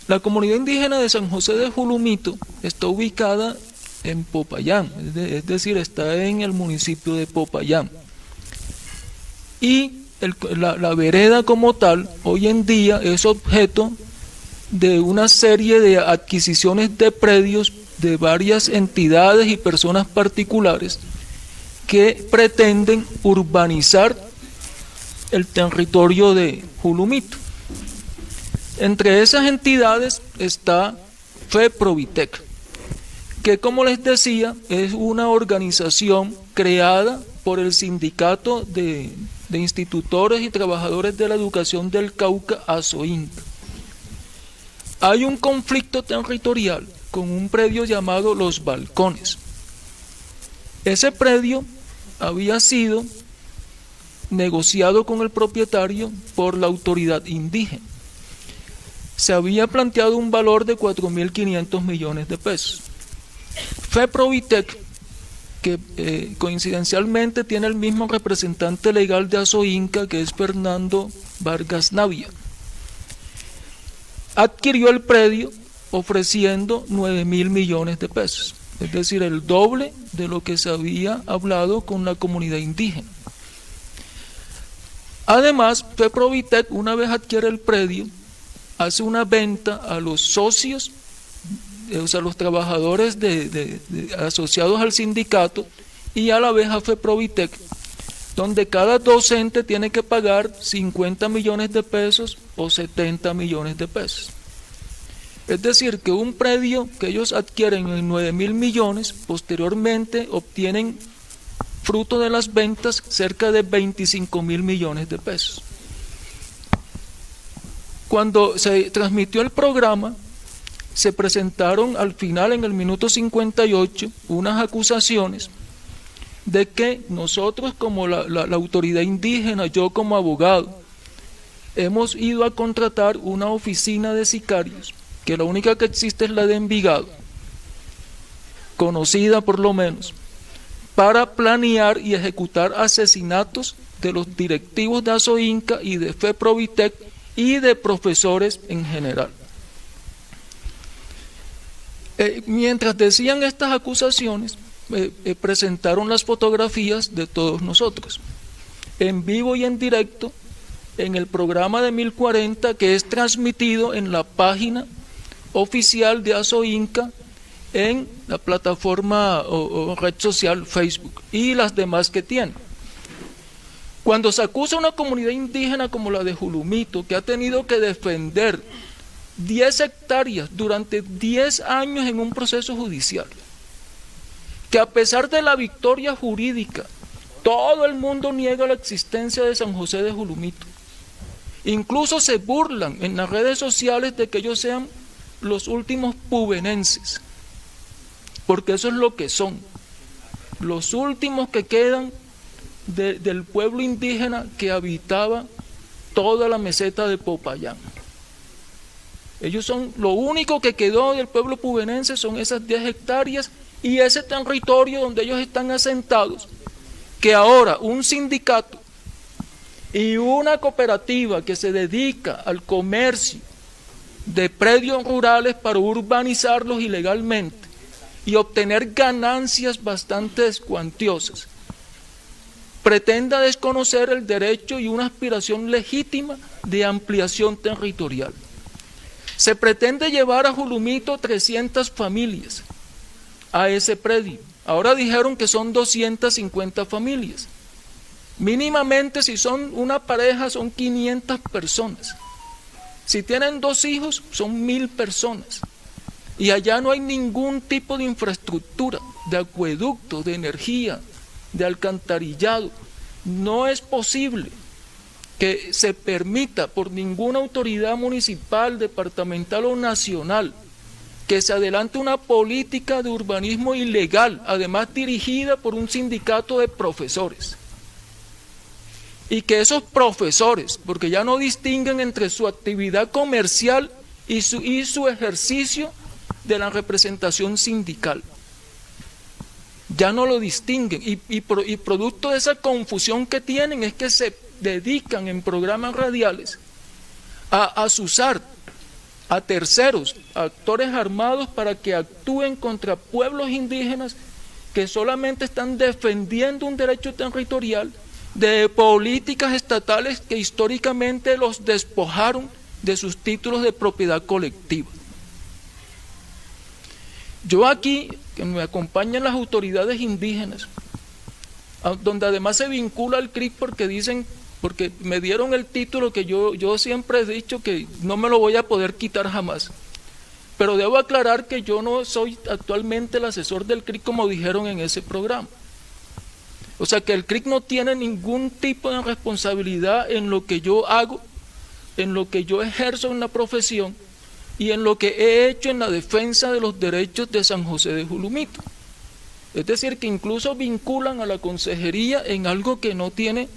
La comunidad indígena de San José de Julumito está ubicada en Popayán, es decir, está en el municipio de Popayán. Y la vereda como tal, hoy en día es objeto de una serie de adquisiciones de predios de varias entidades y personas particulares que pretenden urbanizar el territorio de Julumito. Entre esas entidades está FEPROVITEC, que, como les decía, es una organización creada por el Sindicato de Institutores y Trabajadores de la Educación del Cauca, ASOINCA. Hay un conflicto territorial con un predio llamado Los Balcones. Ese predio había sido negociado con el propietario por la autoridad indígena. Se había planteado un valor de 4.500 millones de pesos. FEPROVITEC, que coincidencialmente tiene el mismo representante legal de ASOINCA, que es Fernando Vargas Navia, adquirió el predio ofreciendo 9.000 millones de pesos, es decir, el doble de lo que se había hablado con la comunidad indígena. Además, FEPROVITEC, una vez adquiere el predio, hace una venta a los socios, o sea, los trabajadores asociados al sindicato, y a la vez a FEPROVITEC, donde cada docente tiene que pagar 50 millones de pesos o 70 millones de pesos. Es decir, que un predio que ellos adquieren en 9.000 millones, posteriormente obtienen, fruto de las ventas, cerca de 25.000 millones de pesos. Cuando se transmitió el programa, se presentaron al final, en el minuto 58, unas acusaciones de que nosotros, como la autoridad indígena, yo como abogado, hemos ido a contratar una oficina de sicarios, que la única que existe es la de Envigado, conocida por lo menos, para planear y ejecutar asesinatos de los directivos de ASOINCA y de FEPROVITEC y de profesores en general. Mientras decían estas acusaciones, presentaron las fotografías de todos nosotros, en vivo y en directo, en el programa de 1040, que es transmitido en la página oficial de ASOINCA, en la plataforma o red social Facebook y las demás que tiene. Cuando se acusa a una comunidad indígena como la de Julumito, que ha tenido que defender 10 hectáreas durante 10 años en un proceso judicial, que a pesar de la victoria jurídica, todo el mundo niega la existencia de San José de Julumito. Incluso se burlan en las redes sociales de que ellos sean los últimos pubenenses, porque eso es lo que son, los últimos que quedan del pueblo indígena que habitaba toda la meseta de Popayán. Ellos son, lo único que quedó del pueblo pubenense son esas 10 hectáreas y ese territorio donde ellos están asentados, que ahora un sindicato y una cooperativa que se dedica al comercio de predios rurales para urbanizarlos ilegalmente y obtener ganancias bastante cuantiosas, pretenda desconocer el derecho y una aspiración legítima de ampliación territorial. Se pretende llevar a Julumito 300 familias a ese predio. Ahora dijeron que son 250 familias. Mínimamente, si son una pareja, son 500 personas. Si tienen 2 hijos, son 1.000 personas. Y allá no hay ningún tipo de infraestructura, de acueducto, de energía, de alcantarillado. No es posible que se permita por ninguna autoridad municipal, departamental o nacional que se adelante una política de urbanismo ilegal, además dirigida por un sindicato de profesores. Y que esos profesores, porque ya no distinguen entre su actividad comercial y su ejercicio de la representación sindical, ya no lo distinguen, y producto de esa confusión que tienen es que se dedican en programas radiales a azuzar a terceros, a actores armados, para que actúen contra pueblos indígenas que solamente están defendiendo un derecho territorial de políticas estatales que históricamente los despojaron de sus títulos de propiedad colectiva. Yo aquí, que me acompañan las autoridades indígenas, donde además se vincula al CRIC porque me dieron el título que yo siempre he dicho que no me lo voy a poder quitar jamás. Pero debo aclarar que yo no soy actualmente el asesor del CRIC como dijeron en ese programa. O sea que el CRIC no tiene ningún tipo de responsabilidad en lo que yo hago, en lo que yo ejerzo en la profesión y en lo que he hecho en la defensa de los derechos de San José de Julumito. Es decir, que incluso vinculan a la consejería en algo que no tiene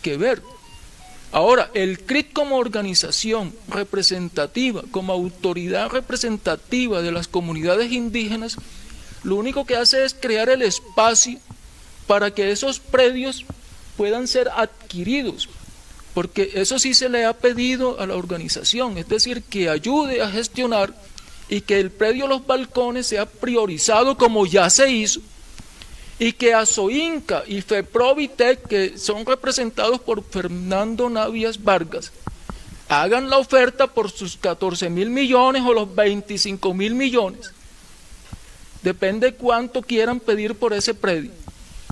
que ver. Ahora, el CRIC como organización representativa, como autoridad representativa de las comunidades indígenas, lo único que hace es crear el espacio para que esos predios puedan ser adquiridos, porque eso sí se le ha pedido a la organización, es decir, que ayude a gestionar y que el predio Los Balcones sea priorizado como ya se hizo, y que Asoinca y FEPROVITEC, que son representados por Fernando Navias Vargas, hagan la oferta por sus 14.000 millones o los 25.000 millones, depende cuánto quieran pedir por ese predio,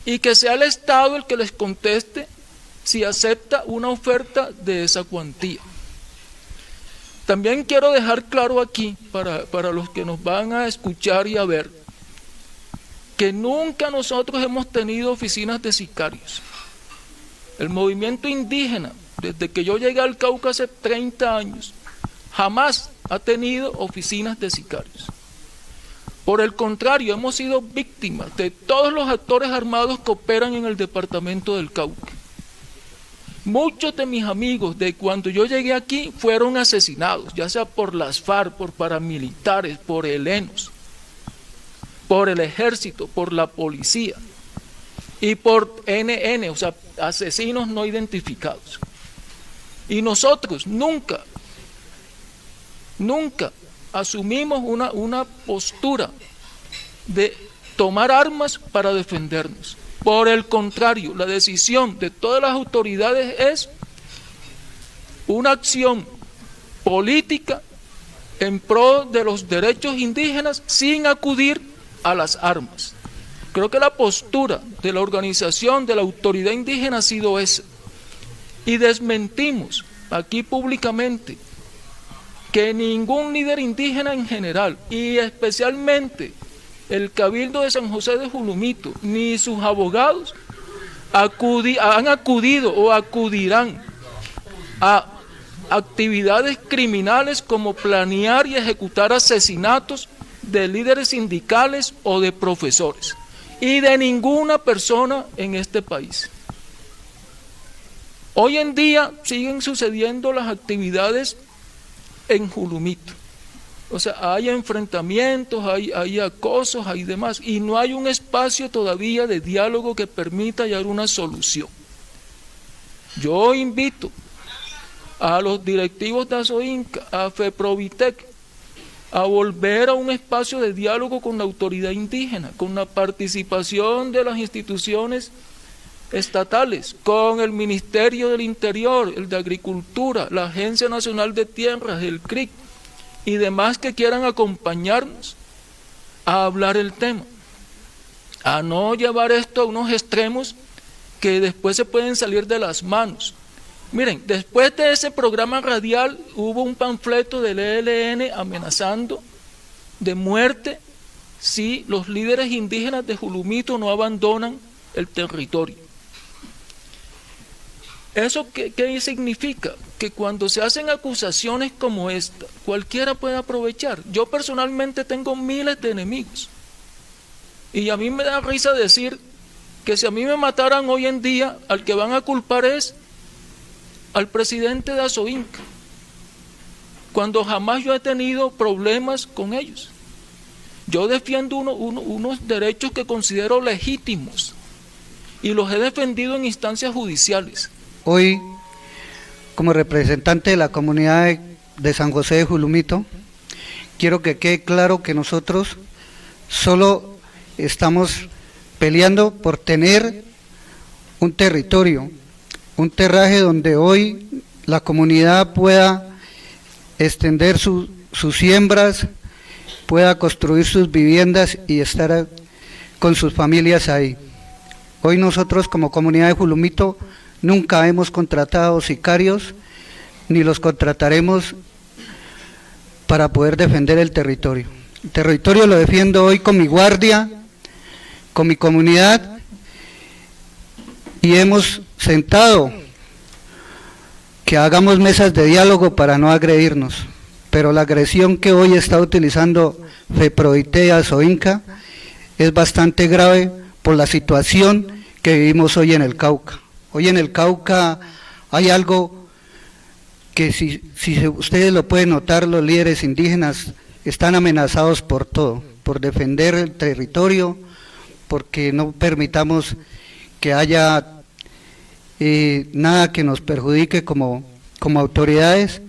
y que sea el Estado el que les conteste si acepta una oferta de esa cuantía. También quiero dejar claro aquí, para los que nos van a escuchar y a ver, que nunca nosotros hemos tenido oficinas de sicarios. El movimiento indígena, desde que yo llegué al Cauca hace 30 años, jamás ha tenido oficinas de sicarios. Por el contrario, hemos sido víctimas de todos los actores armados que operan en el departamento del Cauca. Muchos de mis amigos de cuando yo llegué aquí fueron asesinados, ya sea por las FARC, por paramilitares, por helenos, por el ejército, por la policía y por NN, o sea, asesinos no identificados. Y nosotros nunca asumimos una postura de tomar armas para defendernos. Por el contrario, la decisión de todas las autoridades es una acción política en pro de los derechos indígenas sin acudir a las armas. Creo que la postura de la organización, de la autoridad indígena ha sido esa. Y desmentimos aquí públicamente que ningún líder indígena en general, y especialmente el Cabildo de San José de Julumito, ni sus abogados han acudido o acudirán a actividades criminales como planear y ejecutar asesinatos de líderes sindicales o de profesores, y de ninguna persona en este país. Hoy en día siguen sucediendo las actividades en Julumito. O sea, hay enfrentamientos, hay acosos, hay demás, y no hay un espacio todavía de diálogo que permita hallar una solución. Yo invito a los directivos de Asoinca, a FEPROVITEC, a volver a un espacio de diálogo con la autoridad indígena, con la participación de las instituciones estatales, con el Ministerio del Interior, el de Agricultura, la Agencia Nacional de Tierras, el CRIC, y demás que quieran acompañarnos a hablar el tema, a no llevar esto a unos extremos que después se pueden salir de las manos. Miren, después de ese programa radial hubo un panfleto del ELN amenazando de muerte si los líderes indígenas de Julumito no abandonan el territorio. ¿Eso qué significa? Que cuando se hacen acusaciones como esta, cualquiera puede aprovechar. Yo personalmente tengo miles de enemigos. Y a mí me da risa decir que si a mí me mataran hoy en día, al que van a culpar es al presidente de Asoinca, cuando jamás yo he tenido problemas con ellos. Yo defiendo unos derechos que considero legítimos y los he defendido en instancias judiciales. Hoy, como representante de la comunidad de San José de Julumito, quiero que quede claro que nosotros solo estamos peleando por tener un territorio, un terraje donde hoy la comunidad pueda extender sus siembras, pueda construir sus viviendas y estar con sus familias ahí. Hoy nosotros como comunidad de Julumito nunca hemos contratado sicarios, ni los contrataremos para poder defender el territorio. El territorio lo defiendo hoy con mi guardia, con mi comunidad, y hemos sentado que hagamos mesas de diálogo para no agredirnos, pero la agresión que hoy está utilizando FEPRODITE, ASOINCA, es bastante grave por la situación que vivimos hoy en el Cauca. Hoy en el Cauca hay algo que si ustedes lo pueden notar, los líderes indígenas están amenazados por todo, por defender el territorio, porque no permitamos que haya nada que nos perjudique como autoridades,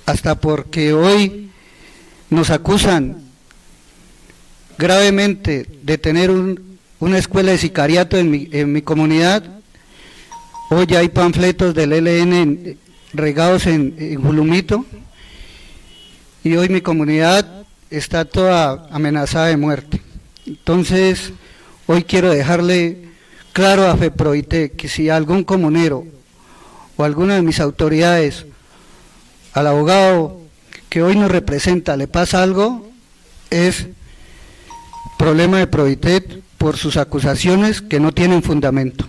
hasta porque hoy nos acusan gravemente de tener una escuela de sicariato en mi comunidad. Hoy ya hay panfletos del ELN regados en Julumito, y hoy mi comunidad está toda amenazada de muerte. Entonces, hoy quiero dejarle claro a FEPRODITE que si algún comunero o alguna de mis autoridades, al abogado que hoy nos representa, le pasa algo, es problema de PRODITE por sus acusaciones que no tienen fundamento.